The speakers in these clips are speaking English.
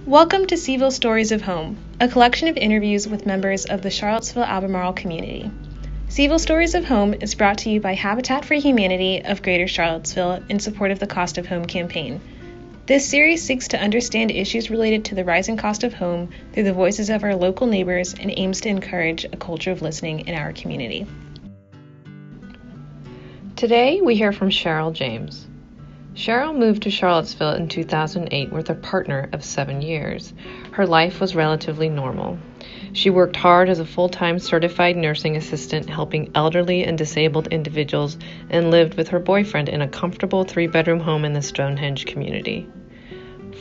Welcome to Seaville Stories of Home, a collection of interviews with members of the Charlottesville-Albemarle community. Seaville Stories of Home is brought to you by Habitat for Humanity of Greater Charlottesville in support of the Cost of Home campaign. This series seeks to understand issues related to the rising cost of home through the voices of our local neighbors and aims to encourage a culture of listening in our community. Today, we hear from Cheryl James. Cheryl moved to Charlottesville in 2008 with a partner of 7 years. Her life was relatively normal. She worked hard as a full-time certified nursing assistant helping elderly and disabled individuals and lived with her boyfriend in a comfortable 3-bedroom home in the Stonehenge community.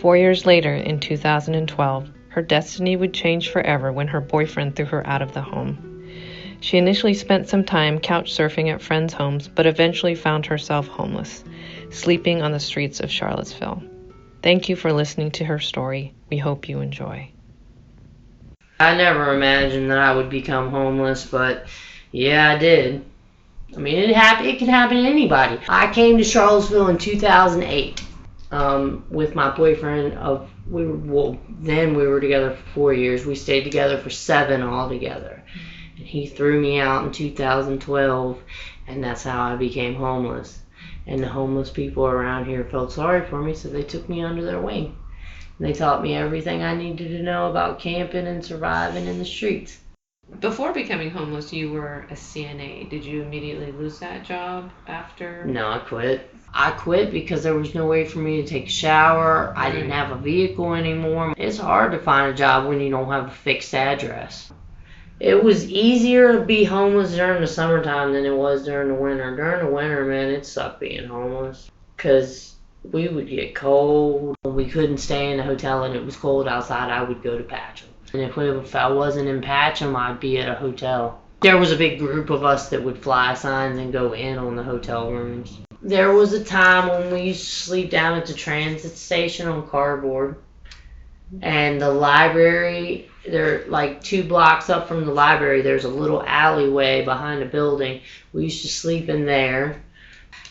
4 years later, in 2012, her destiny would change forever when her boyfriend threw her out of the home. She initially spent some time couch surfing at friends' homes, but eventually found herself homeless, sleeping on the streets of Charlottesville. Thank you for listening to her story. We hope you enjoy. I never imagined that I would become homeless, but yeah, I did. I mean, it can happen to anybody. I came to Charlottesville in 2008 with my boyfriend. Then we were together for 4 years. We stayed together for 7 altogether. And he threw me out in 2012, and that's how I became homeless. And the homeless people around here felt sorry for me, so they took me under their wing. And they taught me everything I needed to know about camping and surviving in the streets. Before becoming homeless, you were a CNA. Did you immediately lose that job after? No, I quit. I quit because there was no way for me to take a shower. I didn't have a vehicle anymore. It's hard to find a job when you don't have a fixed address. It was easier to be homeless during the summertime than it was during the winter. During the winter, man, it sucked being homeless because we would get cold. When we couldn't stay in the hotel and it was cold outside, I would go to Patcham. And if I wasn't in Patcham, I'd be at a hotel. There was a big group of us that would fly signs and go in on the hotel rooms. There was a time when we used to sleep down at the transit station on cardboard. And the library, they're like 2 blocks up from the library, there's a little alleyway behind the building. We used to sleep in there.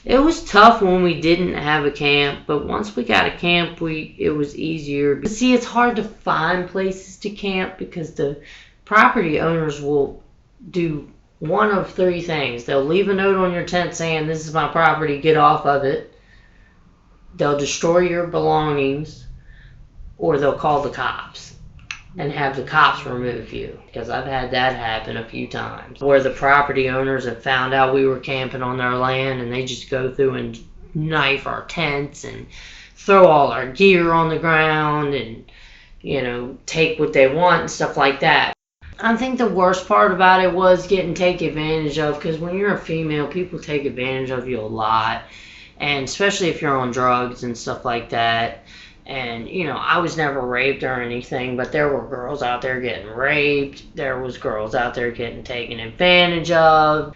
It was tough when we didn't have a camp, but once we got a camp, it was easier. See, it's hard to find places to camp because the property owners will do one of 3 things. They'll leave a note on your tent saying, "This is my property, get off of it." They'll destroy your belongings. Or they'll call the cops and have the cops remove you. Because I've had that happen a few times. Where the property owners have found out we were camping on their land and they just go through and knife our tents and throw all our gear on the ground and, take what they want and stuff like that. I think the worst part about it was getting taken advantage of, because when you're a female, people take advantage of you a lot. And especially if you're on drugs and stuff like that. And, I was never raped or anything, but there were girls out there getting raped. There was girls out there getting taken advantage of,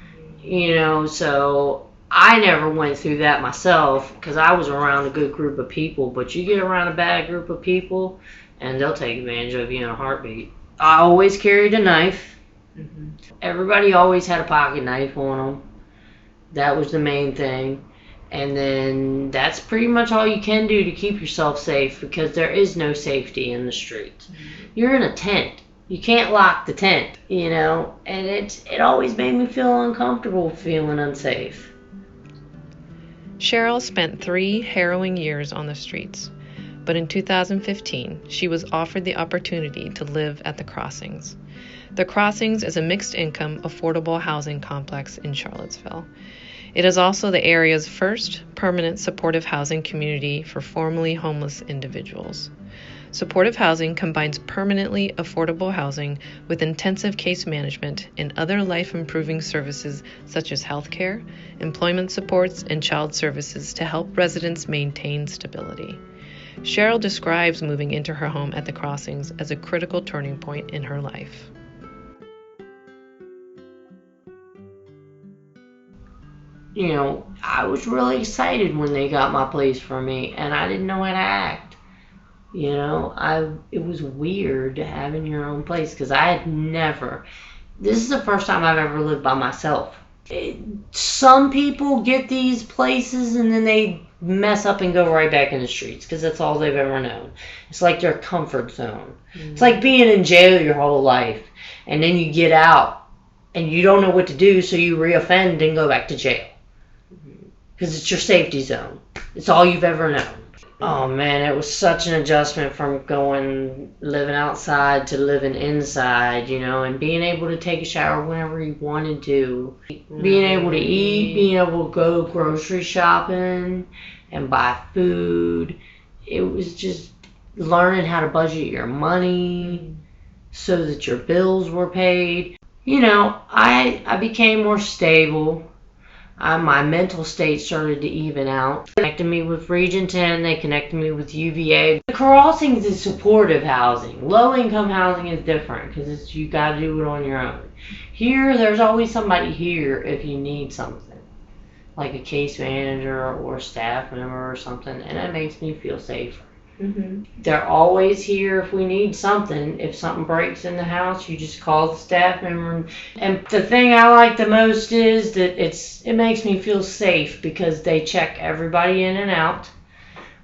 so I never went through that myself because I was around a good group of people. But you get around a bad group of people and they'll take advantage of you in a heartbeat. I always carried a knife. Mm-hmm. Everybody always had a pocket knife on them. That was the main thing. And then that's pretty much all you can do to keep yourself safe because there is no safety in the streets. Mm-hmm. You're in a tent. You can't lock the tent, and it always made me feel uncomfortable feeling unsafe. Cheryl spent 3 harrowing years on the streets, but in 2015, she was offered the opportunity to live at the Crossings. The Crossings is a mixed-income, affordable housing complex in Charlottesville. It is also the area's first permanent supportive housing community for formerly homeless individuals. Supportive housing combines permanently affordable housing with intensive case management and other life-improving services such as healthcare, employment supports, and child services to help residents maintain stability. Cheryl describes moving into her home at the Crossings as a critical turning point in her life. I was really excited when they got my place for me, and I didn't know how to act. It was weird having your own place, because I had never, this is the first time I've ever lived by myself. Some people get these places and then they mess up and go right back in the streets because that's all they've ever known. It's like their comfort zone. It's like being in jail your whole life, and then you get out and you don't know what to do, so you reoffend and go back to jail because it's your safety zone. It's all you've ever known. Oh man, it was such an adjustment from living outside to living inside, and being able to take a shower whenever you wanted to. Being able to eat, being able to go grocery shopping and buy food. It was just learning how to budget your money so that your bills were paid. I became more stable. My mental state started to even out. They connected me with Region 10. They connected me with UVA. The crossings is supportive housing. Low-income housing is different because you got to do it on your own. Here, there's always somebody here if you need something, like a case manager or a staff member or something, and that makes me feel safer. They're always here if we need something. If something breaks in the house, you just call the staff member. And the thing I like the most is that it makes me feel safe because they check everybody in and out.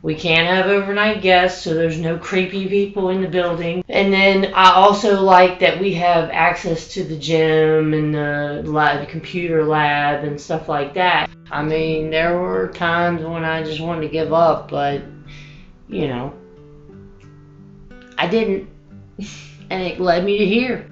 We can't have overnight guests, so there's no creepy people in the building. And then I also like that we have access to the gym and the computer lab and stuff like that. I mean, there were times when I just wanted to give up, but I didn't, and it led me to here.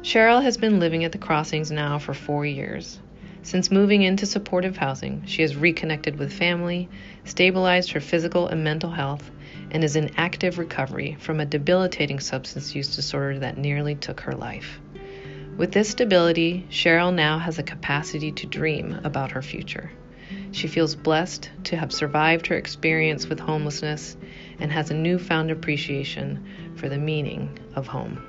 Cheryl has been living at the Crossings now for 4 years. Since moving into supportive housing, she has reconnected with family, stabilized her physical and mental health, and is in active recovery from a debilitating substance use disorder that nearly took her life. With this stability, Cheryl now has a capacity to dream about her future. She feels blessed to have survived her experience with homelessness and has a newfound appreciation for the meaning of home.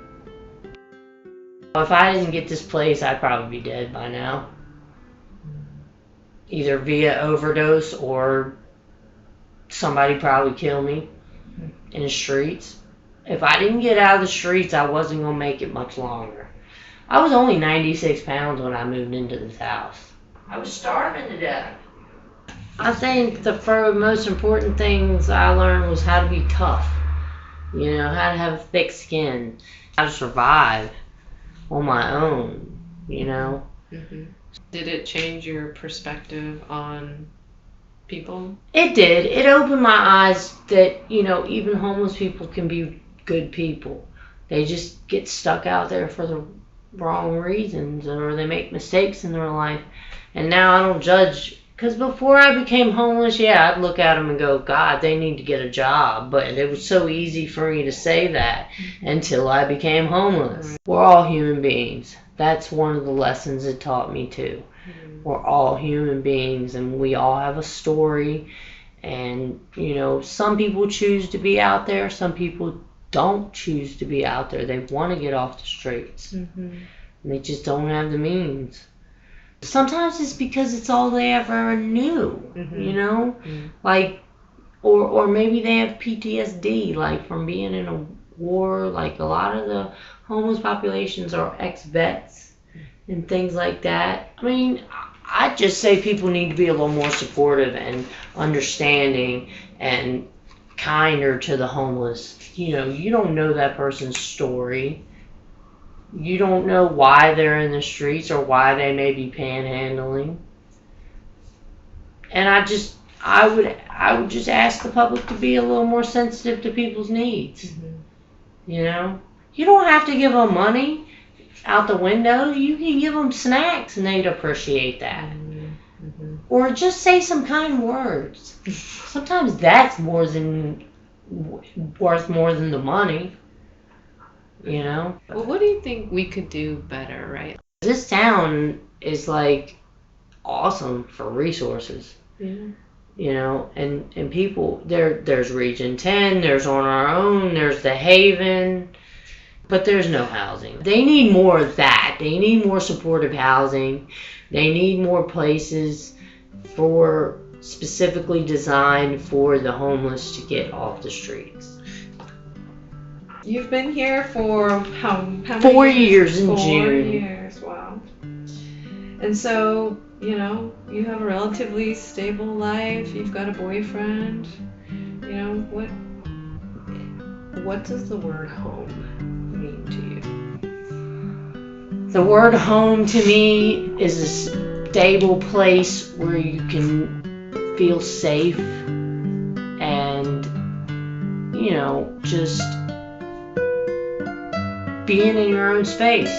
If I didn't get this place, I'd probably be dead by now. Either via overdose or somebody probably killed me in the streets. If I didn't get out of the streets, I wasn't going to make it much longer. I was only 96 pounds when I moved into this house. I was starving to death. I think the most important things I learned was how to be tough. How to have a thick skin. How to survive on my own, Did it change your perspective on people? It did. It opened my eyes that, even homeless people can be good people. They just get stuck out there for the wrong reasons, or they make mistakes in their life. And now I don't judge. Because before I became homeless, I'd look at them and go, God, they need to get a job. But it was so easy for me to say that until I became homeless. We're all human beings. That's one of the lessons it taught me too. We're all human beings and we all have a story. And, some people choose to be out there. Some people don't choose to be out there. They want to get off the streets. And they just don't have the means. Sometimes it's because it's all they ever knew, like, or maybe they have PTSD, like from being in a war. Like a lot of the homeless populations are ex-vets and things like that. I mean, I'd just say people need to be a little more supportive and understanding and kinder to the homeless. You don't know that person's story. You don't know why they're in the streets or why they may be panhandling. And I would just ask the public to be a little more sensitive to people's needs. You don't have to give them money out the window. You can give them snacks and they'd appreciate that. Or just say some kind words. Sometimes that's worth more than the money. Well, what do you think we could do better, right? This town is like awesome for resources. And people, there's Region 10, there's On Our Own, there's the Haven, but there's no housing. They need more of that. They need more supportive housing. They need more places specifically designed for the homeless to get off the streets. You've been here for how many 4 years in 4 June. 4 years, wow. And so you know, you have a relatively stable life, you've got a boyfriend, you know, what does the word home mean to you? The word home to me is a stable place where you can feel safe and, you know, just being in your own space.